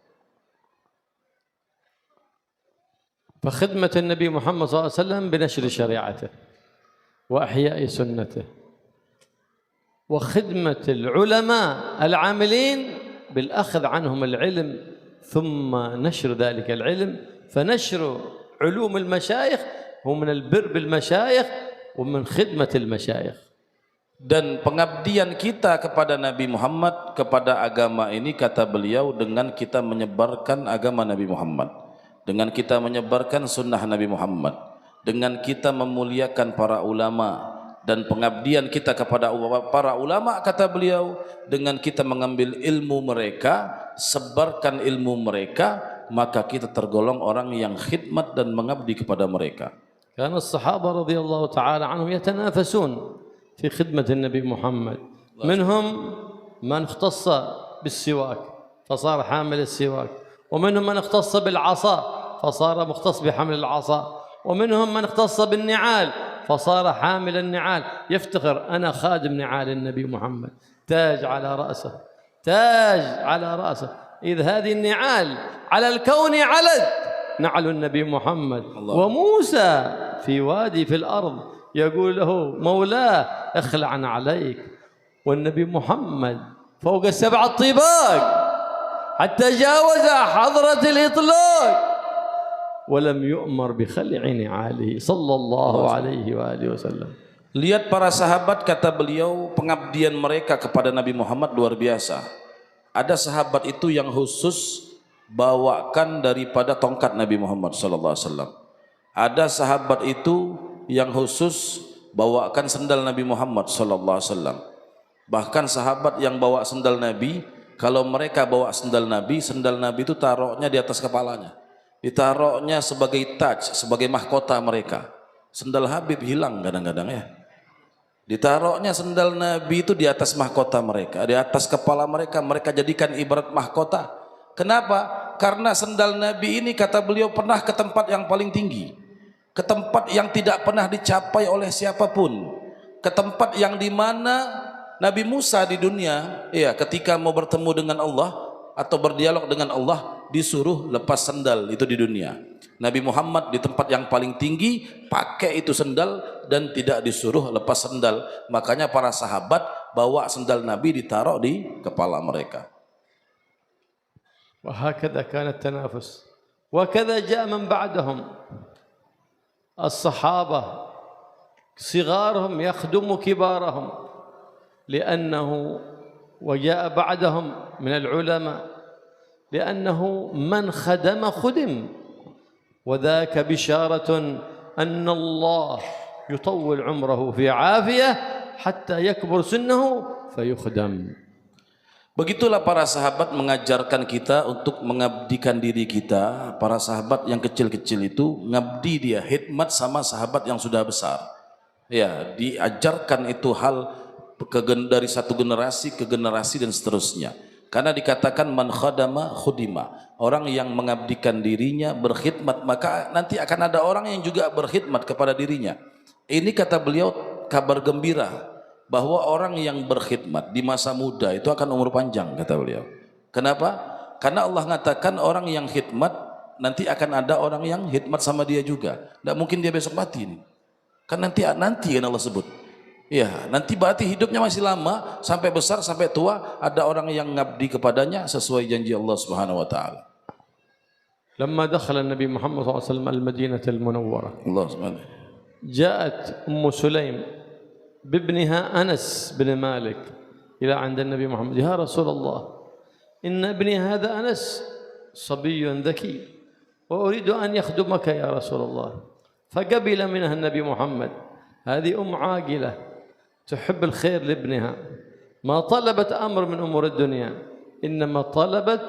فخدمة النبي محمد صلى الله عليه وسلم بنشر شريعته وإحياء سنته، وخدمة العلماء العاملين بالأخذ عنهم العلم ثم نشر ذلك العلم، فنشر علوم المشايخ هو من البر بالمشايخ ومن خدمة المشايخ. Dan pengabdian kita kepada Nabi Muhammad, kepada agama ini kata beliau, dengan kita menyebarkan agama Nabi Muhammad, dengan kita menyebarkan sunnah Nabi Muhammad, dengan kita memuliakan para ulama, dan pengabdian kita kepada para ulama kata beliau, dengan kita mengambil ilmu mereka, sebarkan ilmu mereka, maka kita tergolong orang yang khidmat dan mengabdi kepada mereka. كان الصحابة رضي الله تعالى عنهم يتنافسون في خدمة النبي محمد، منهم من اختص بالسواك فصار حامل السواك، ومنهم من اختص بالعصا فصار مختص بحمل العصا، ومنهم من اختص بالنعال فصار حامل النعال، يفتخر أنا خادم نعال النبي محمد، تاج على رأسه، تاج على رأسه. إذ هذه النعال على الكون علت نعل النبي محمد. وموسى في وادي في الأرض يقول له مولاه اخلع عليك، والنبي محمد فوق السبع الطباق حتى جاوز حضرة الإطلاق ولم يؤمر بخلع نعاله صلى الله عليه وآله وسلم. Lihat para sahabat, kata beliau, pengabdian mereka kepada Nabi Muhammad luar biasa. Ada sahabat itu yang khusus bawakan daripada tongkat Nabi Muhammad sallallahu alaihi wasallam. Ada sahabat itu yang khusus bawakan sendal Nabi Muhammad sallallahu alaihi wasallam. Bahkan sahabat yang bawa sendal Nabi, kalau mereka bawa sendal Nabi itu taruhnya di atas kepalanya. Ditaruhnya sebagai taj, sebagai mahkota mereka. Sendal Habib hilang kadang-kadang ya. Ditaruhnya sendal Nabi itu di atas mahkota mereka, di atas kepala mereka, mereka jadikan ibarat mahkota. Kenapa? Karena sendal Nabi ini, kata beliau, pernah ke tempat yang paling tinggi, ke tempat yang tidak pernah dicapai oleh siapapun, ke tempat yang dimana Nabi Musa di dunia, ya, ketika mau bertemu dengan Allah atau berdialog dengan Allah, disuruh lepas sendal itu di dunia. Nabi Muhammad di tempat yang paling tinggi pakai itu sendal dan tidak disuruh lepas sendal. Makanya para sahabat bawa sendal Nabi ditaruh di kepala mereka. وهكذا كان التنافس، وكذا جاء من بعدهم الصحابة صغارهم يخدم كبارهم، لأنه وجاء بعدهم من العلماء لأنه من خدم خدم، وذاك بشارة أن الله يطول عمره في عافية حتى يكبر سنه فيخدم. Begitulah para sahabat mengajarkan kita untuk mengabdikan diri kita. Para sahabat yang kecil-kecil itu ngabdi dia, khidmat sama sahabat yang sudah besar. Ya, diajarkan itu hal dari satu generasi ke generasi dan seterusnya. Karena dikatakan man khadama khudima, orang yang mengabdikan dirinya berkhidmat, maka nanti akan ada orang yang juga berkhidmat kepada dirinya. Ini kata beliau kabar gembira bahwa orang yang berkhidmat di masa muda itu akan umur panjang, kata beliau. Kenapa? Karena Allah mengatakan orang yang khidmat nanti akan ada orang yang khidmat sama dia juga. Tidak mungkin dia besok mati ini. Kan nanti kan Allah sebut. Ya, nanti berarti hidupnya masih lama, sampai besar, sampai tua, ada orang yang ngabdi kepadanya sesuai janji Allah Subhanahu wa taala. لما دخل النبي محمد صلى الله عليه وسلم المدينة المنورة Allah Subhanahu. جاءت أم سليم بابنها أنس بن مالك إلى عند النبي محمد، يا رسول الله إن ابني هذا أنس صبي ذكي وأريد أن يخدمك يا رسول الله. فقبل منها النبي محمد. هذه عاقلة تحب الخير لابنها، ما طلبت أمر من أمور الدنيا، إنما طلبت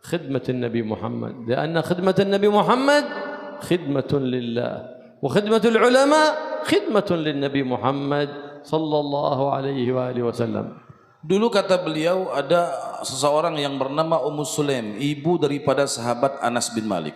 خدمة النبي محمد، لأن خدمة النبي محمد خدمة لله، وخدمة العلماء خدمة للنبي محمد صلى الله عليه وآله وسلم. Dulu kata beliau ada seseorang yang bernama Ummu Sulaim, ibu daripada sahabat Anas bin Malik.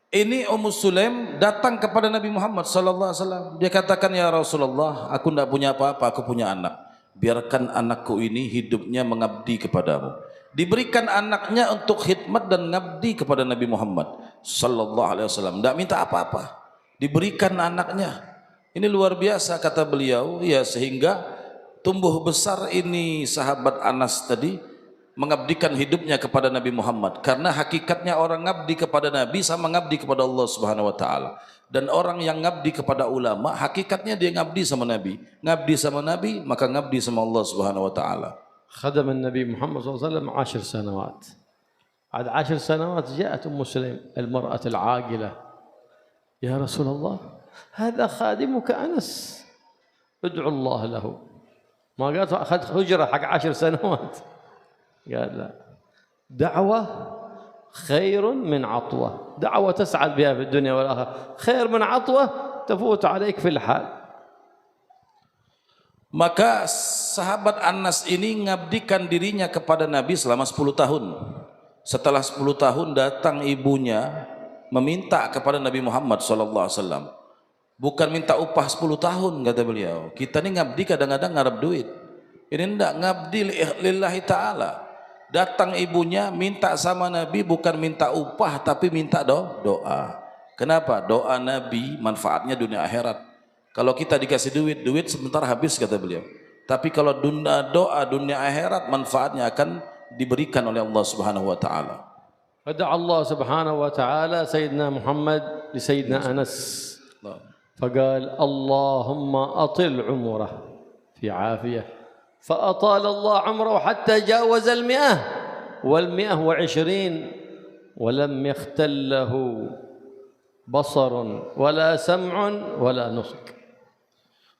Ini Ummu Sulaim datang kepada Nabi Muhammad sallallahu alaihi wasallam. Dia katakan, ya Rasulullah, aku tidak punya apa-apa, aku punya anak. Biarkan anakku ini hidupnya mengabdi kepadamu. Diberikan anaknya untuk khidmat dan ngabdi kepada Nabi Muhammad sallallahu alaihi wasallam. Tidak minta apa-apa, diberikan anaknya. Ini luar biasa kata beliau, ya, sehingga tumbuh besar ini sahabat Anas tadi mengabdikan hidupnya kepada Nabi Muhammad. Karena hakikatnya orang ngabdi kepada Nabi sama ngabdi kepada Allah Subhanahu wa taala. Dan orang yang ngabdi kepada ulama, hakikatnya dia ngabdi sama Nabi. Ngabdi sama Nabi, maka ngabdi sama Allah Subhanahu wa taala. خدم النبي محمد صلى الله عليه وسلم 10 سنوات. بعد 10 سنوات جاءت أم سليم المرأة العاقلة، يا رسول الله هذا خادمك أنس، ادعو الله له. ما قالت أخذ هجرة حق 10 سنوات، قال لا، دعوة خير من عطوة، دعوة تسعد بها في الدنيا والآخرة خير من عطوة تفوت عليك في الحال. Maka sahabat Anas ini ngabdikan dirinya kepada Nabi selama 10 tahun. Setelah 10 tahun datang ibunya meminta kepada Nabi Muhammad SAW. Bukan minta upah 10 tahun kata beliau. Kita ini ngabdi kadang-kadang ngarep duit. Ini enggak, ngabdi lillahi ta'ala. Datang ibunya minta sama Nabi bukan minta upah tapi minta doa. Kenapa? Doa Nabi manfaatnya dunia akhirat. Kalau kita dikasih duit sebentar habis kata beliau. Tapi kalau doa dunia akhirat manfaatnya akan diberikan oleh Allah Subhanahu wa taala. فدعا الله سبحانه وتعالى سيدنا محمد لسيدنا أنس فقال اللهم أطل عمره في عافية فأطال الله عمره حتى جاوز 100 و120 ولم يختل له بصر ولا سمع ولا نسك.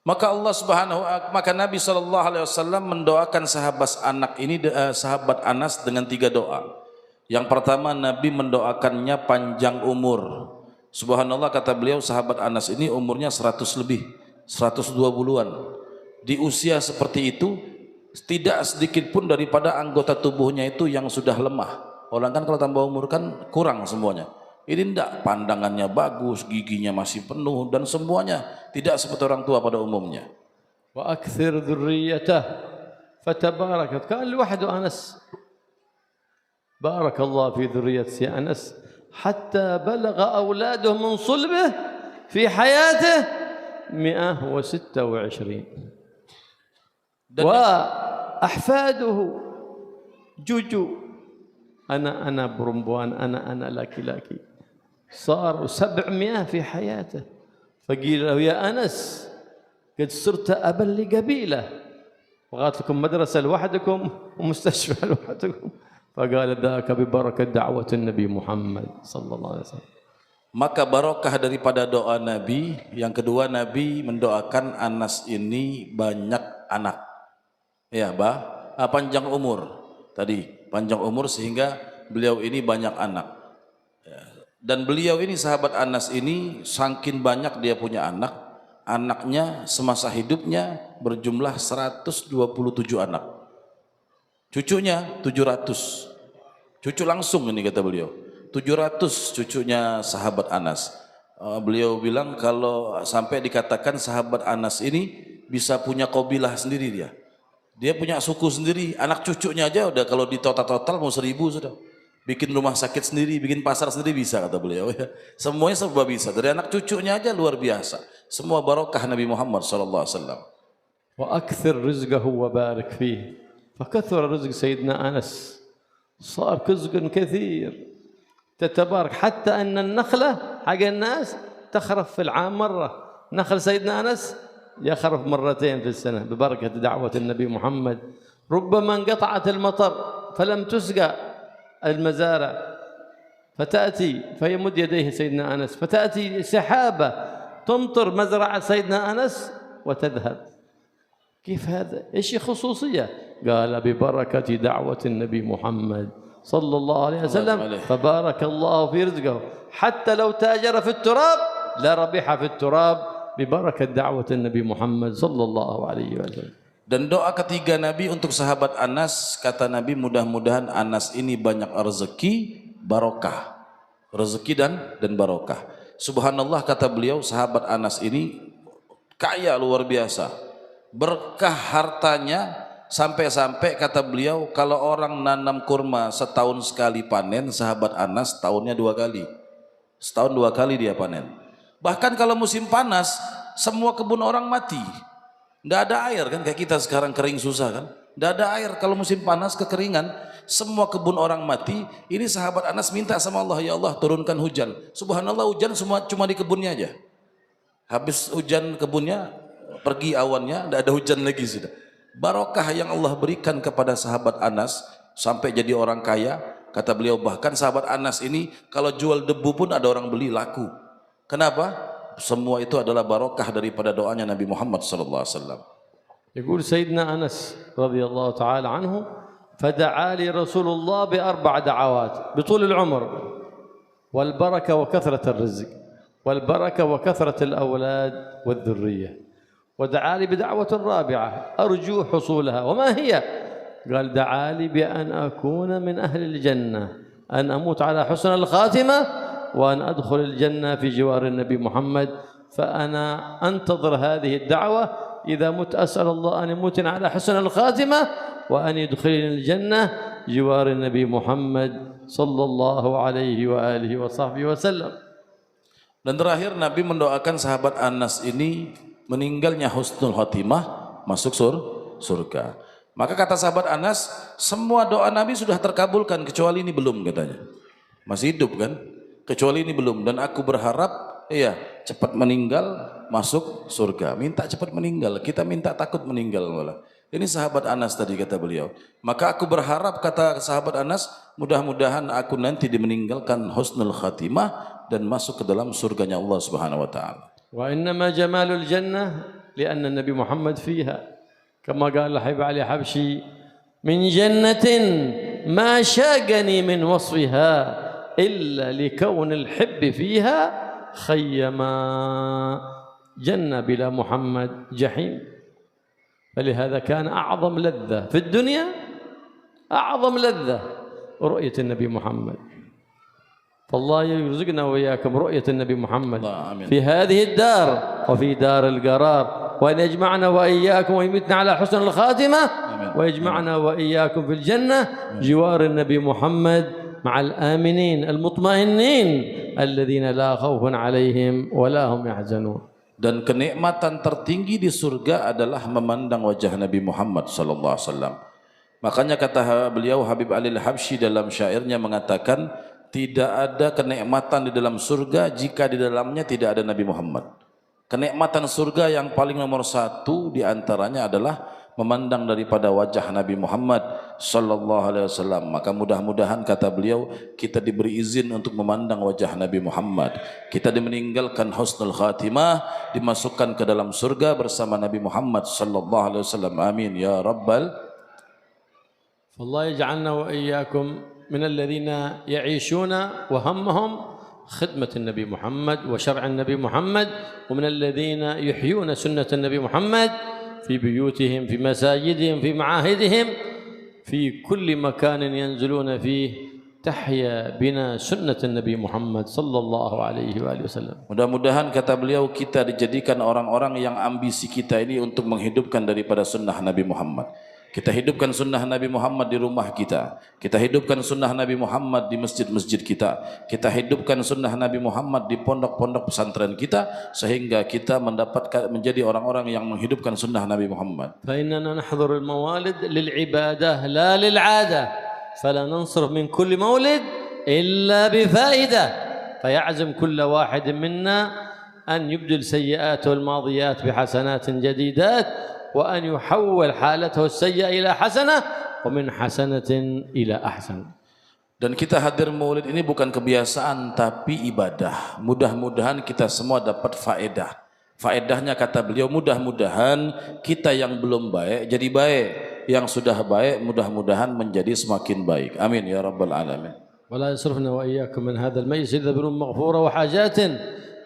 Maka maka Nabi SAW mendoakan sahabat Anas dengan 3 doa. Yang pertama Nabi mendoakannya panjang umur. Subhanallah kata beliau sahabat Anas ini umurnya 100 lebih, 120-an. Di usia seperti itu tidak sedikit pun daripada anggota tubuhnya itu yang sudah lemah. Orang kan kalau tambah umur kan kurang semuanya. Ini tidak, pandangannya bagus, giginya masih penuh dan semuanya tidak seperti orang tua pada umumnya. Wa akthir dzurriyyatah fatabarakat kan wahdu Anas. Barakallahu fi dzurriyyati Anas hatta balagha auladuhu min sulbihi fi hayatihi 126. Wa ahfaduhu juju anak-anak perempuan, anak-anak laki-laki صار 700 في حياته فقيل له يا أنس قد صرت أبا لقبيلة وقالت لكم مدرسة لوحدكم ومستشفى لوحدكم فقال ذاك ببركة دعوة النبي محمد صلى الله عليه وسلم. Maka barokah daripada doa Nabi. Yang kedua Nabi mendoakan Anas ini banyak anak. Ya, panjang umur. Tadi panjang umur sehingga beliau ini banyak anak. Dan beliau ini sahabat Anas ini saking banyak dia punya anak. Anaknya semasa hidupnya berjumlah 127 anak. Cucunya 700. Cucu langsung ini kata beliau. 700 cucunya sahabat Anas. Beliau bilang kalau sampai dikatakan sahabat Anas ini bisa punya qabilah sendiri dia. Dia punya suku sendiri, anak cucunya aja udah kalau di total mau 1000 sudah. Bikin rumah sakit sendiri, bikin pasar sendiri bisa kata beliau ya. Semuanya serba bisa. Dari anak cucunya aja luar biasa. Semua barokah Nabi Muhammad sallallahu alaihi wasallam. Wa akthir rizqahu wa barik fihi. Fakathura rizq Sayyidina Anas. صار رزق كثير تتبارك حتى أن النخلة حق الناس تخرف في العام مرة. نخل سيدنا أنس يخرف مرتين في السنة ببركة دعوة النبي محمد. ربما انقطعت المطر فلم تسقى المزارع فتأتي فيمد يديه سيدنا أنس فتأتي سحابة تمطر مزرعة سيدنا أنس وتذهب. كيف هذا؟ إيش خصوصية؟ قال ببركة دعوة النبي محمد صلى الله عليه وسلم فبارك الله في رزقه حتى لو تاجر في التراب لا ربح في التراب ببركة دعوة النبي محمد صلى الله عليه وسلم. Dan doa ketiga Nabi untuk sahabat Anas, kata Nabi mudah-mudahan Anas ini banyak rezeki, barokah. Rezeki dan barokah. Subhanallah kata beliau sahabat Anas ini kaya luar biasa. Berkah hartanya sampai-sampai kata beliau kalau orang nanam kurma setahun sekali panen, sahabat Anas tahunnya 2 kali. Setahun 2 kali dia panen. Bahkan kalau musim panas semua kebun orang mati. Tidak ada air kan, kayak kita sekarang kering susah kan. Tidak ada air kalau musim panas kekeringan, semua kebun orang mati. Ini sahabat Anas minta sama Allah, ya Allah turunkan hujan. Subhanallah hujan semua cuma di kebunnya aja. Habis hujan kebunnya, pergi awannya, tidak ada hujan lagi sudah. Barokah yang Allah berikan kepada sahabat Anas sampai jadi orang kaya. Kata beliau bahkan sahabat Anas ini kalau jual debu pun ada orang beli laku. Kenapa? Semua itu adalah barokah daripada doanya Nabi Muhammad sallallahu alaihi wasallam. يقول سيدنا أنس رضي الله تعالى عنه فدعا لي رسول الله ب4 دعوات بطول العمر والبركة وكثرة الرزق والبركة وكثرة الأولاد والذرية. ودعا لي بدعوة رابعة أرجو حصولها، وما هي؟ قال دعا لي بأن أكون من أهل الجنة، أن أموت على حسن الخاتمة وأن أدخل الجنة في جوار النبي محمد. فأنا أنتظر هذه الدعوة، إذا مت أسأل الله أن يموتني على حسن الخاتمة وأن يدخلني الجنة جوار النبي محمد صلى الله عليه وآله وصحبه وسلم. Dan terakhir Nabi mendoakan sahabat Anas ini meninggalnya husnul khatimah, masuk surga. Maka kata sahabat Anas, semua doa Nabi sudah terkabulkan kecuali ini belum katanya. Masih hidup kan? Kecuali ini belum, dan aku berharap cepat meninggal masuk surga. Minta cepat meninggal, kita minta takut meninggal malah. Ini sahabat Anas tadi kata beliau. Maka aku berharap kata sahabat Anas, mudah-mudahan aku nanti dimeninggalkan husnul khatimah dan masuk ke dalam surganya Allah Subhanahu wa taala. Wa innama jamalul jannah lianna Nabi Muhammad fiha. Kama qala Habib Ali Habshi, min jannatin ma syagani min wasfiha illa likawn al-hibb fiha khayyama jannah bila Muhammad jahim. فلهذا كان أعظم لذة في الدنيا، أعظم لذة رؤية النبي محمد. فالله يرزقنا وإياكم رؤية النبي محمد في هذه الدار وفي دار القرار، وأن يجمعنا وإياكم ويمتنا على حسن الخاتمة، ويجمعنا وإياكم في الجنة جوار النبي محمد مع الآمنين المطمئنين الذين لا خوف عليهم ولا هم يحزنون. Dan kenikmatan tertinggi di surga adalah memandang wajah Nabi Muhammad sallallahu alaihi wasallam. Makanya kata beliau Habib Ali Al-Habsyi dalam syairnya mengatakan, tidak ada kenikmatan di dalam surga jika di dalamnya tidak ada Nabi Muhammad. Kenikmatan surga yang paling nomor satu di antaranya adalah memandang daripada wajah Nabi Muhammad sallallahu alaihi wasallam. Maka mudah-mudahan kata beliau kita diberi izin untuk memandang wajah Nabi Muhammad. Kita dimeninggalkan husnul khatimah, dimasukkan ke dalam surga bersama Nabi Muhammad sallallahu alaihi wasallam. Amin ya rabbal. Allah yaj'alna wa iyyakum min alladhina ya'ishuna wa hammahum خدمة النبي محمد وشرع النبي محمد، ومن الذين يحيون سنة النبي محمد في بيوتهم، في مساجدهم، في معاهدهم، في كل مكان ينزلون فيه تحيا بنا سنة النبي محمد صلى الله عليه وآله وسلم. Mudah-mudahan kata beliau kita dijadikan orang-orang yang ambisi kita ini untuk menghidupkan daripada sunnah Nabi Muhammad. Kita hidupkan sunnah Nabi Muhammad di rumah kita. Kita hidupkan sunnah Nabi Muhammad di masjid-masjid kita. Kita hidupkan sunnah Nabi Muhammad di pondok-pondok pesantren kita, sehingga kita mendapatkan menjadi orang-orang yang menghidupkan sunnah Nabi Muhammad. فإننا نحضر الموالد للعبادة لا للعادة، فلا ننصرف من كل مولد إلا بفائدة، فيعزم كل واحد منا أن يبدل سيئاته الماضيات بحسنات جديدات، وأن يحول حالته السيئة إلى حسنة ومن حسنة إلى أحسن. Dan kita hadir maulid ini bukan kebiasaan tapi ibadah. Mudah-mudahan kita semua dapat faedah. Faedahnya kata beliau, mudah-mudahan kita yang belum baik jadi baik, yang sudah baik mudah-mudahan menjadi semakin baik. Amin ya rabbal alamin. ولا يصرفنا وإياكم من هذا المجلس إلا بذنوب مغفورة وحاجات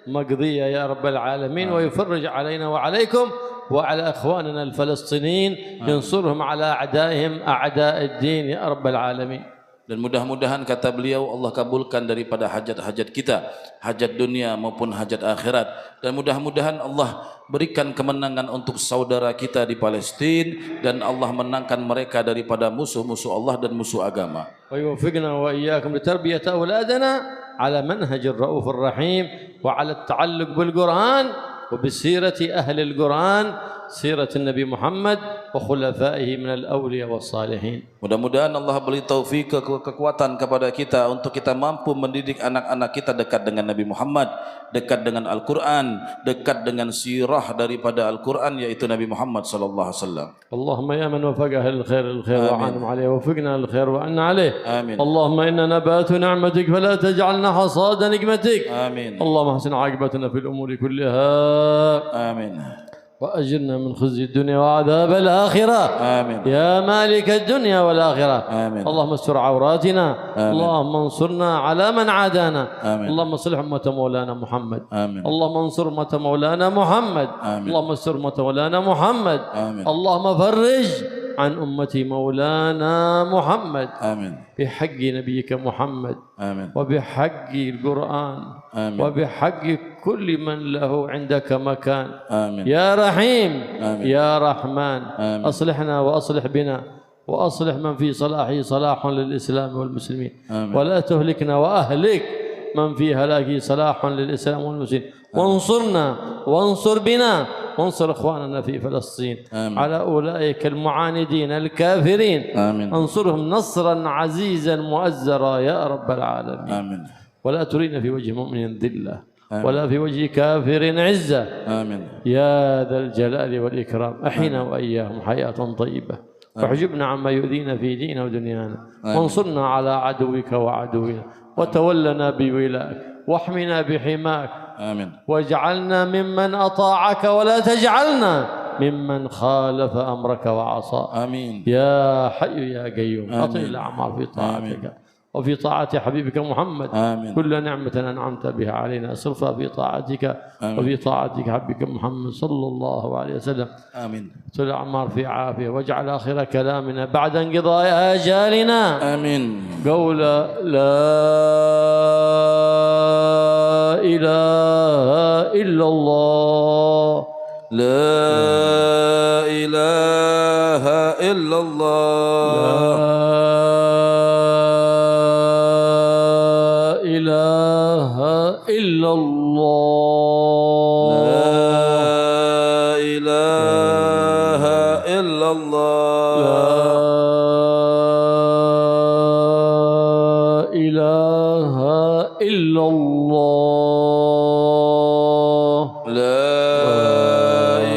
مقضية يا رب العالمين، ويفرج علينا وعليكم وعلى أخواننا الفلسطينيين، ينصرهم على أعدائهم أعداء الدين يا رب العالمين. Dan mudah-mudahan kata beliau Allah kabulkan daripada hajat-hajat kita, hajat dunia maupun hajat akhirat. Dan mudah-mudahan Allah berikan kemenangan untuk saudara kita di Palestina, dan Allah menangkan mereka daripada musuh-musuh Allah dan musuh agama. ويوفقنا وإياكم لتربية أولادنا على منهج الرؤوف الرحيم، وعلى التعلق بالقرآن وبسيرة أهل القرآن، سيرة النبي محمد وخلفائه من الأولياء والصالحين. Mudah-mudahan Allah beri taufik kekuatan kepada kita untuk kita mampu mendidik anak-anak kita dekat dengan Nabi Muhammad, dekat dengan Al-Quran, dekat dengan sirah daripada Al-Quran yaitu Nabi Muhammad sallallahu alaihi wasallam. اللهم يا من وفق أهل الخير للخير وعنهم عليه وفقنا للخير وعنا عليه. آمين. اللهم إنا نبات نعمتك فلا تجعلنا حصاد نقمتك. آمين. اللهم احسن عاقبتنا في الأمور كلها. آمين. وأجرنا من خزي الدنيا وعذاب الآخرة. آمين. يا مالك الدنيا والآخرة. آمين. اللهم استر عوراتنا. آمين. اللهم انصرنا على من عادانا. آمين. اللهم اصلح أمة مولانا محمد. آمين. اللهم انصر أمة مولانا محمد. آمين. اللهم استر أمة مولانا محمد. آمين. اللهم فرج عن أمة مولانا محمد آمين. بحق نبيك محمد آمين. وبحق القرآن آمين. وبحق كل من له عندك مكان. آمين. يا رحيم. آمين. يا رحمن. آمين. أصلحنا وأصلح بنا وأصلح من في صلاحه صلاح للإسلام والمسلمين. آمين. ولا تهلكنا وأهلك من في هلاكه صلاح للإسلام والمسلمين. وانصرنا وانصر بنا وانصر إخواننا في فلسطين. آمين. على أولئك المعاندين الكافرين. آمين. انصرهم نصرا عزيزا مؤزرا يا رب العالمين. آمين. ولا ترينا في وجه مؤمن ذلة آمين. ولا في وجه كافر عزة. آمين. يا ذا الجلال والإكرام أحينا وإياهم حياة طيبة واحجبنا عما يؤذينا في ديننا ودنيانا. وانصرنا على عدوك وعدونا وتولنا بولاك واحمنا بحماك. آمين. واجعلنا ممن أطاعك ولا تجعلنا ممن خالف أمرك وعصى. آمين. يا حي يا قيوم آمين. أطيل الأعمار في طاعتك. آمين. وفي طاعة حبيبك محمد. آمين. كل نعمة أنعمت بها علينا اصرفها في طاعتك. آمين. وفي طاعتك حبيبك محمد صلى الله عليه وسلم. آمين. طول الأعمار في عافية واجعل آخر كلامنا بعد انقضاء آجالنا آمين. قول لا إله إلا الله. لا إله إلا الله. لا إله إلا الله. لا إله إلا الله. لا إله إلا الله. لا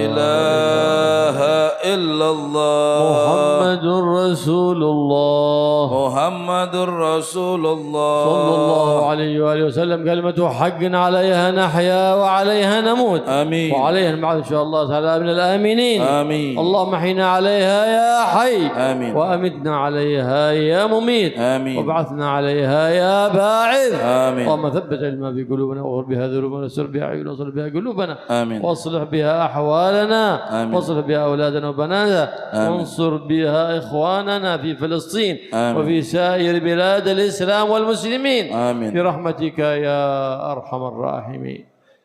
إله إلا الله. محمد رسول الله. محمد رسول الله صلى الله عليه وآله وسلم. كلمة حق عليها نحيا وعليها نموت. آمين. وعليها نبعث إن شاء الله تعالى من الآمنين. آمين. اللهم احينا عليها يا حي. آمين. وأمتنا عليها يا مميت. آمين. وابعثنا عليها يا باعث. آمين. اللهم ثبت علما في قلوبنا واغفر بها ذنوبنا واستر بها عيوبنا واصلح بها قلوبنا. آمين. واصلح بها أحوالنا. آمين. واصلح بها أولادنا وبناتنا. آمين. وانصر بها إخواننا في فلسطين. آمين. وفي سائر بلاد الإسلام والمسلمين. آمين. برحمتك يا أرحم الراحمين.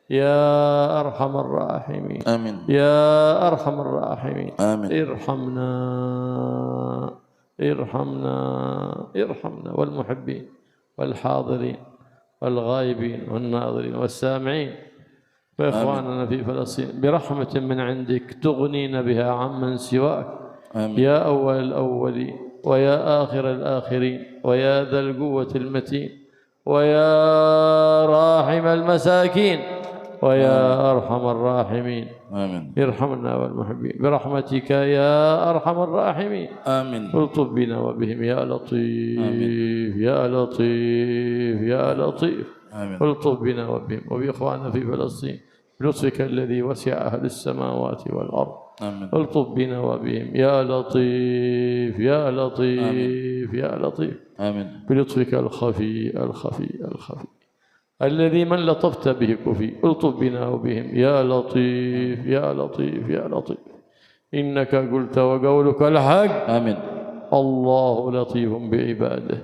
يا أرحم الراحمين. آمين. يا أرحم الراحمين. آمين. ارحمنا ارحمنا ارحمنا والمحبين والحاضرين والغائبين والناظرين والسامعين وإخواننا في فلسطين برحمة من عندك تغنينا بها عمن سواك. آمين. يا أول الأولين ويا آخر الآخرين ويا ذا القوة المتين ويا راحم المساكين ويا أرحم الراحمين. آمين. ارحمنا والمحبين برحمتك يا أرحم الراحمين. آمين. الطف بنا وبهم يا لطيف. آمين. يا لطيف يا لطيف. آمين. الطف بنا وبهم وبإخواننا في فلسطين بلطفك الذي وسع أهل السماوات والأرض. آمين. الطف بنا وبهم يا لطيف يا لطيف يا لطيف. آمين. بلطفك الخفي الخفي الخفي الذي من لطفت به كفي. الطف بنا وبهم يا لطيف يا لطيف يا لطيف. إنك قلت وقولك الحق. آمين. الله لطيف بعباده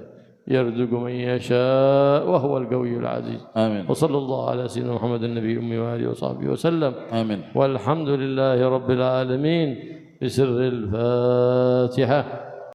يرزق من يشاء وهو القوي العزيز. آمين. وصلى الله على سيدنا محمد النبي الأمي وآله وصحبه وسلم. آمين. والحمد لله رب العالمين بسر الفاتحة.